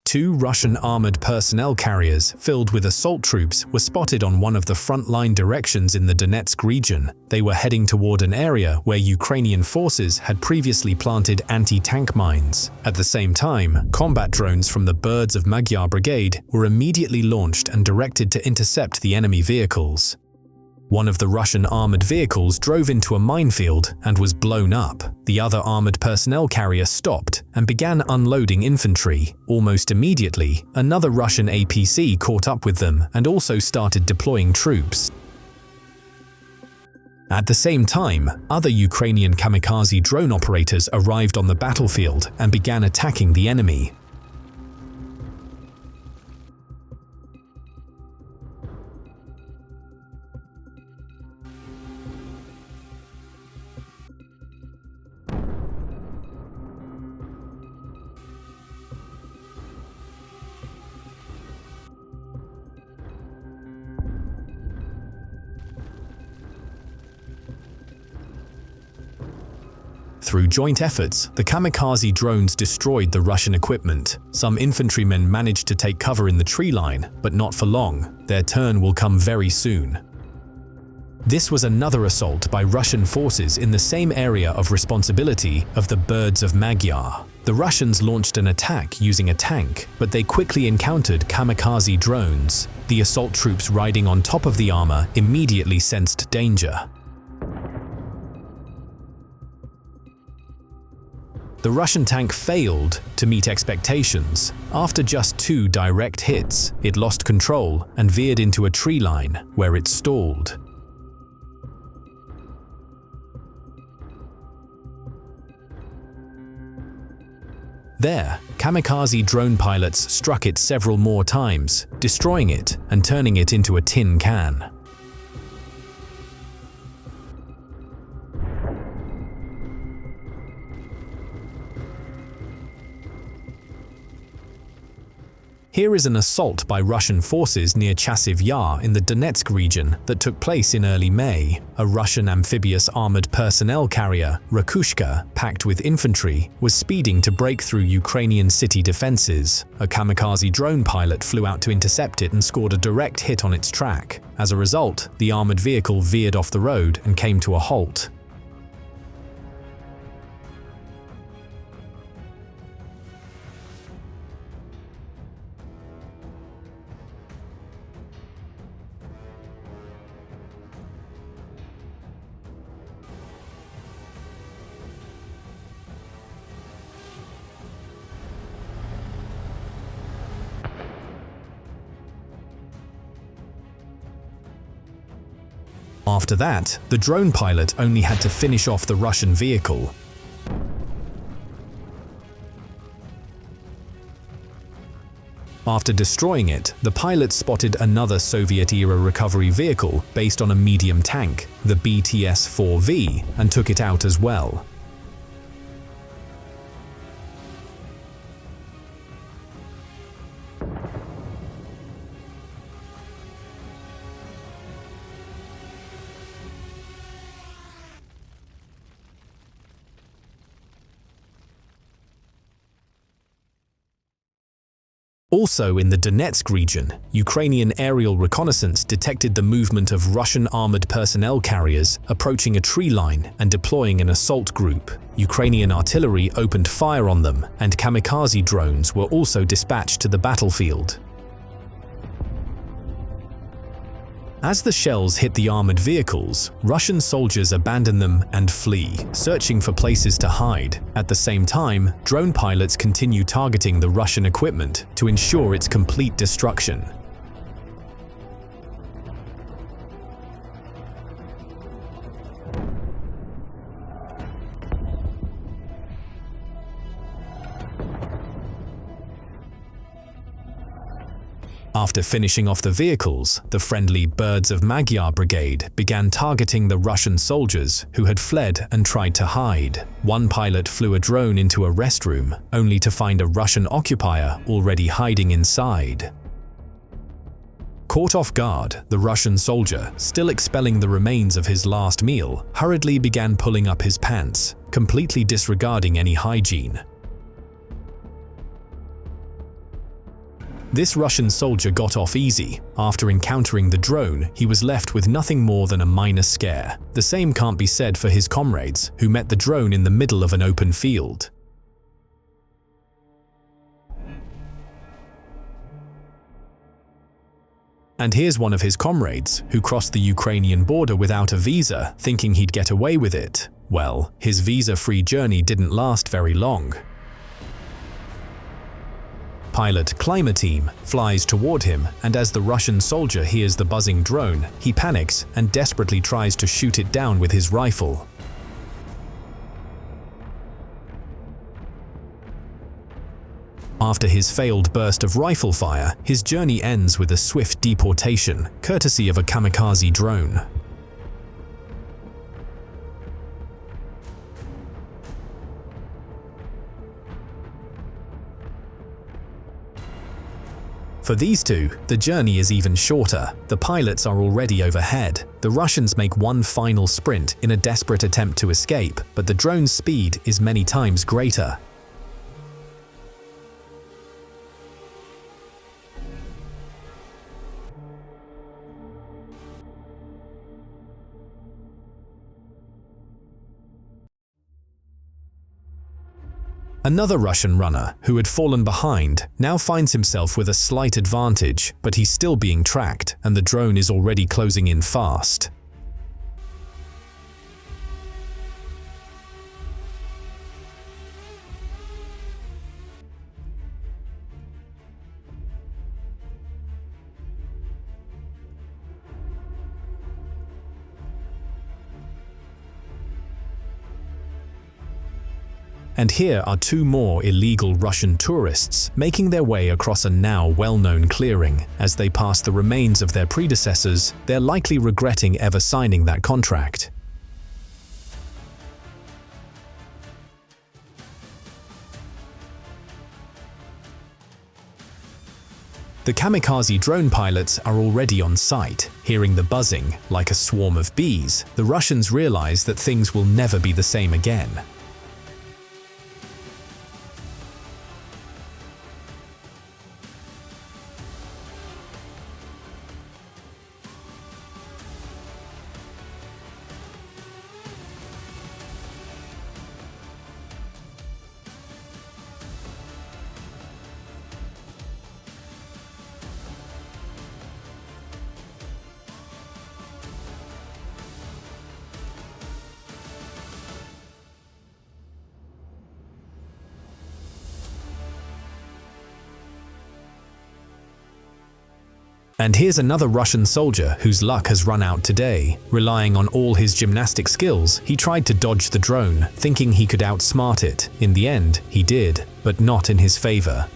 Two Russian armored personnel carriers filled with assault troops were spotted on one of the front-line directions in the Donetsk region. They were heading toward an area where Ukrainian forces had previously planted anti-tank mines. At the same time, combat drones from the Birds of Magyar brigade were immediately launched and directed to intercept the enemy vehicles. One of the Russian armored vehicles drove into a minefield and was blown up. The other armored personnel carrier stopped and began unloading infantry. Almost immediately, another Russian APC caught up with them and also started deploying troops. At the same time, other Ukrainian kamikaze drone operators arrived on the battlefield and began attacking the enemy. Through joint efforts, the kamikaze drones destroyed the Russian equipment. Some infantrymen managed to take cover in the tree line, but not for long. Their turn will come very soon. This was another assault by Russian forces in the same area of responsibility of the Birds of Magyar. The Russians launched an attack using a tank, but they quickly encountered kamikaze drones. The assault troops riding on top of the armor immediately sensed danger. The Russian tank failed to meet expectations. After just 2 direct hits, it lost control and veered into a tree line, where it stalled. There, kamikaze drone pilots struck it several more times, destroying it and turning it into a tin can. Here is an assault by Russian forces near Chasiv Yar in the Donetsk region that took place in early May. A Russian amphibious armored personnel carrier, Rakushka, packed with infantry, was speeding to break through Ukrainian city defenses. A kamikaze drone pilot flew out to intercept it and scored a direct hit on its track. As a result, the armored vehicle veered off the road and came to a halt. After that, the drone pilot only had to finish off the Russian vehicle. After destroying it, the pilot spotted another Soviet-era recovery vehicle based on a medium tank, the BTS-4V, and took it out as well. Also in the Donetsk region, Ukrainian aerial reconnaissance detected the movement of Russian armored personnel carriers approaching a tree line and deploying an assault group. Ukrainian artillery opened fire on them, and kamikaze drones were also dispatched to the battlefield. As the shells hit the armored vehicles, Russian soldiers abandon them and flee, searching for places to hide. At the same time, drone pilots continue targeting the Russian equipment to ensure its complete destruction. After finishing off the vehicles, the friendly Birds of Magyar brigade began targeting the Russian soldiers who had fled and tried to hide. One pilot flew a drone into a restroom, only to find a Russian occupier already hiding inside. Caught off guard, the Russian soldier, still expelling the remains of his last meal, hurriedly began pulling up his pants, completely disregarding any hygiene. This Russian soldier got off easy. After encountering the drone, he was left with nothing more than a minor scare. The same can't be said for his comrades, who met the drone in the middle of an open field. And here's one of his comrades, who crossed the Ukrainian border without a visa, thinking he'd get away with it. Well, his visa-free journey didn't last very long. Pilot Climber Team flies toward him, and as the Russian soldier hears the buzzing drone, he panics and desperately tries to shoot it down with his rifle. After his failed burst of rifle fire, his journey ends with a swift deportation, courtesy of a kamikaze drone. For these two, the journey is even shorter. The pilots are already overhead. The Russians make one final sprint in a desperate attempt to escape, but the drone's speed is many times greater. Another Russian runner, who had fallen behind, now finds himself with a slight advantage, but he's still being tracked, and the drone is already closing in fast. And here are two more illegal Russian tourists making their way across a now well-known clearing. As they pass the remains of their predecessors, they're likely regretting ever signing that contract. The kamikaze drone pilots are already on site. Hearing the buzzing, like a swarm of bees, the Russians realize that things will never be the same again. And here's another Russian soldier whose luck has run out today. Relying on all his gymnastic skills, he tried to dodge the drone, thinking he could outsmart it. In the end, he did, but not in his favor.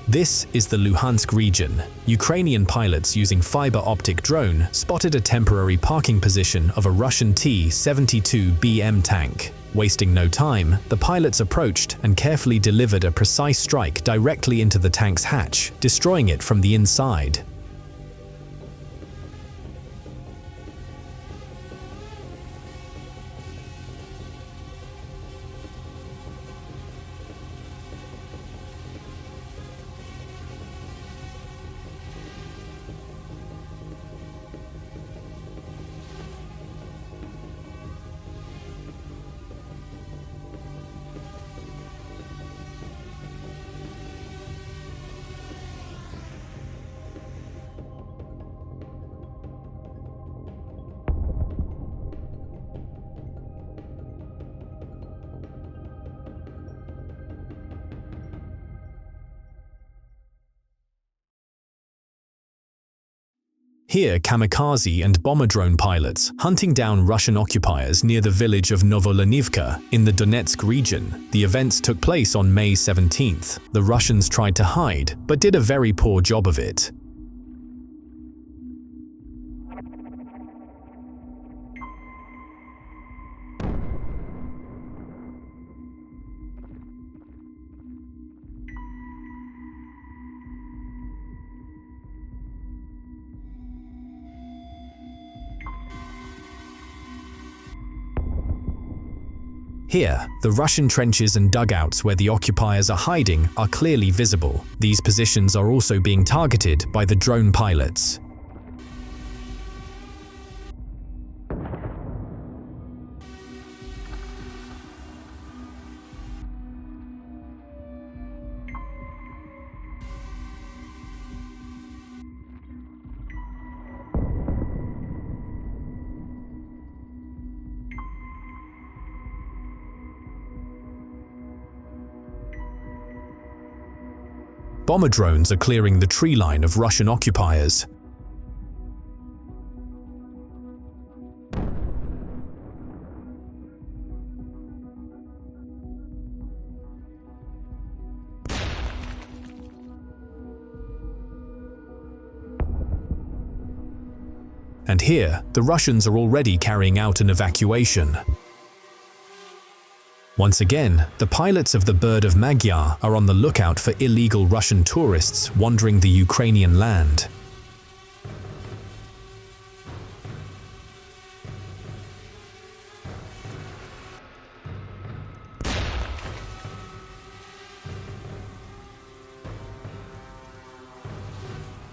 This is the Luhansk region. Ukrainian pilots using fiber optic drone spotted a temporary parking position of a Russian T-72BM tank. Wasting no time, the pilots approached and carefully delivered a precise strike directly into the tank's hatch, destroying it from the inside. Here, kamikaze and bomber drone pilots hunting down Russian occupiers near the village of Novolenivka in the Donetsk region. The events took place on May 17th. The Russians tried to hide, but did a very poor job of it. Here, the Russian trenches and dugouts where the occupiers are hiding are clearly visible. These positions are also being targeted by the drone pilots. Bomber drones are clearing the tree line of Russian occupiers. And here, the Russians are already carrying out an evacuation. Once again, the pilots of the Bird of Magyar are on the lookout for illegal Russian tourists wandering the Ukrainian land.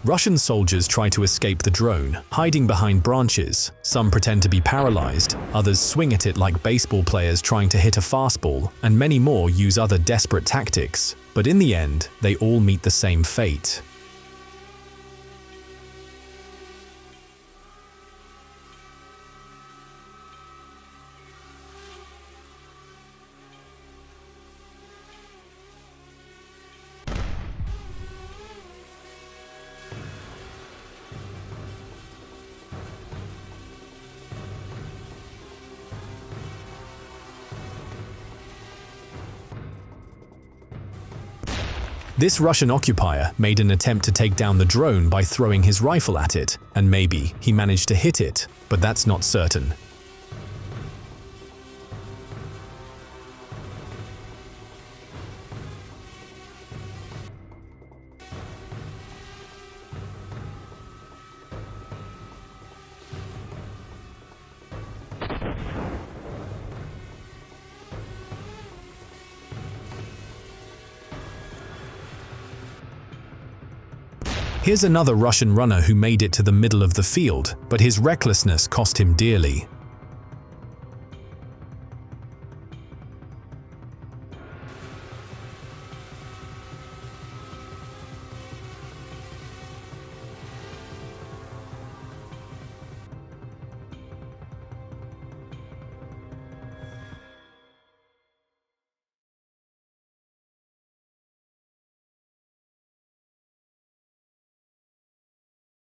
Russian soldiers try to escape the drone, hiding behind branches. Some pretend to be paralyzed, others swing at it like baseball players trying to hit a fastball, and many more use other desperate tactics. But in the end, they all meet the same fate. This Russian occupier made an attempt to take down the drone by throwing his rifle at it, and maybe he managed to hit it, but that's not certain. Here's another Russian runner who made it to the middle of the field, but his recklessness cost him dearly.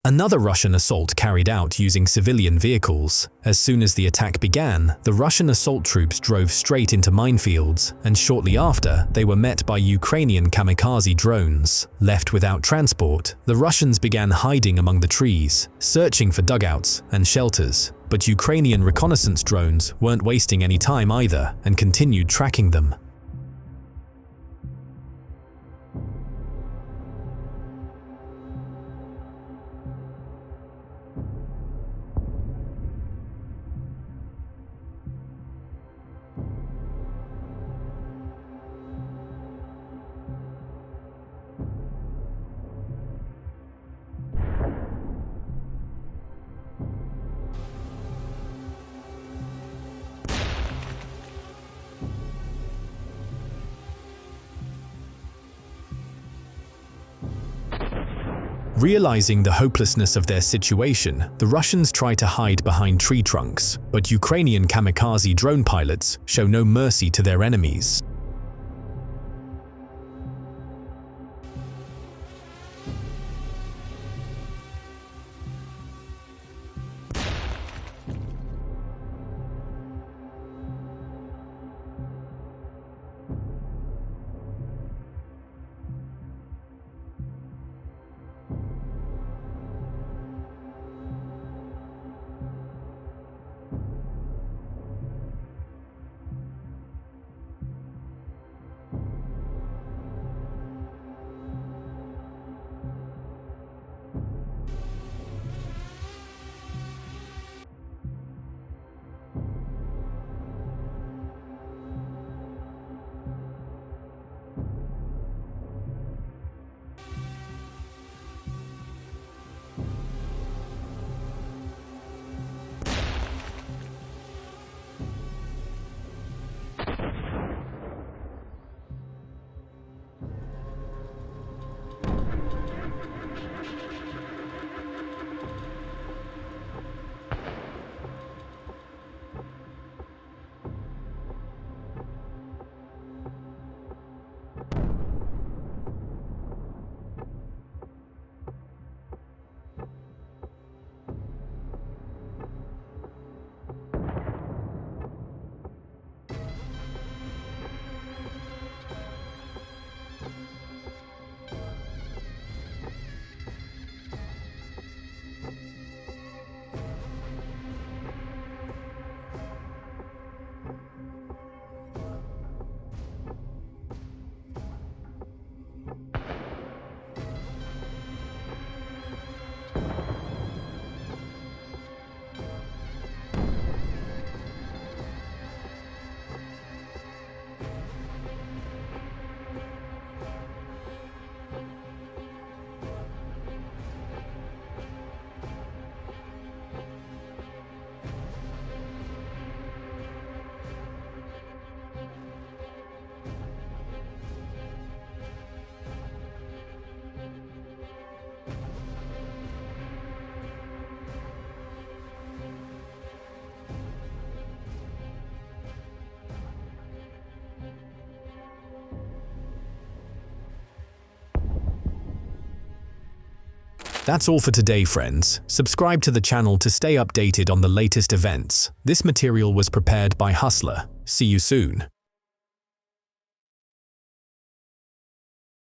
Another Russian assault carried out using civilian vehicles. As soon as the attack began, the Russian assault troops drove straight into minefields, and shortly after, they were met by Ukrainian kamikaze drones. Left without transport, the Russians began hiding among the trees, searching for dugouts and shelters. But Ukrainian reconnaissance drones weren't wasting any time either, and continued tracking them. Realizing the hopelessness of their situation, the Russians try to hide behind tree trunks, but Ukrainian kamikaze drone pilots show no mercy to their enemies. That's all for today, friends. Subscribe to the channel to stay updated on the latest events. This material was prepared by Hustler. See you soon.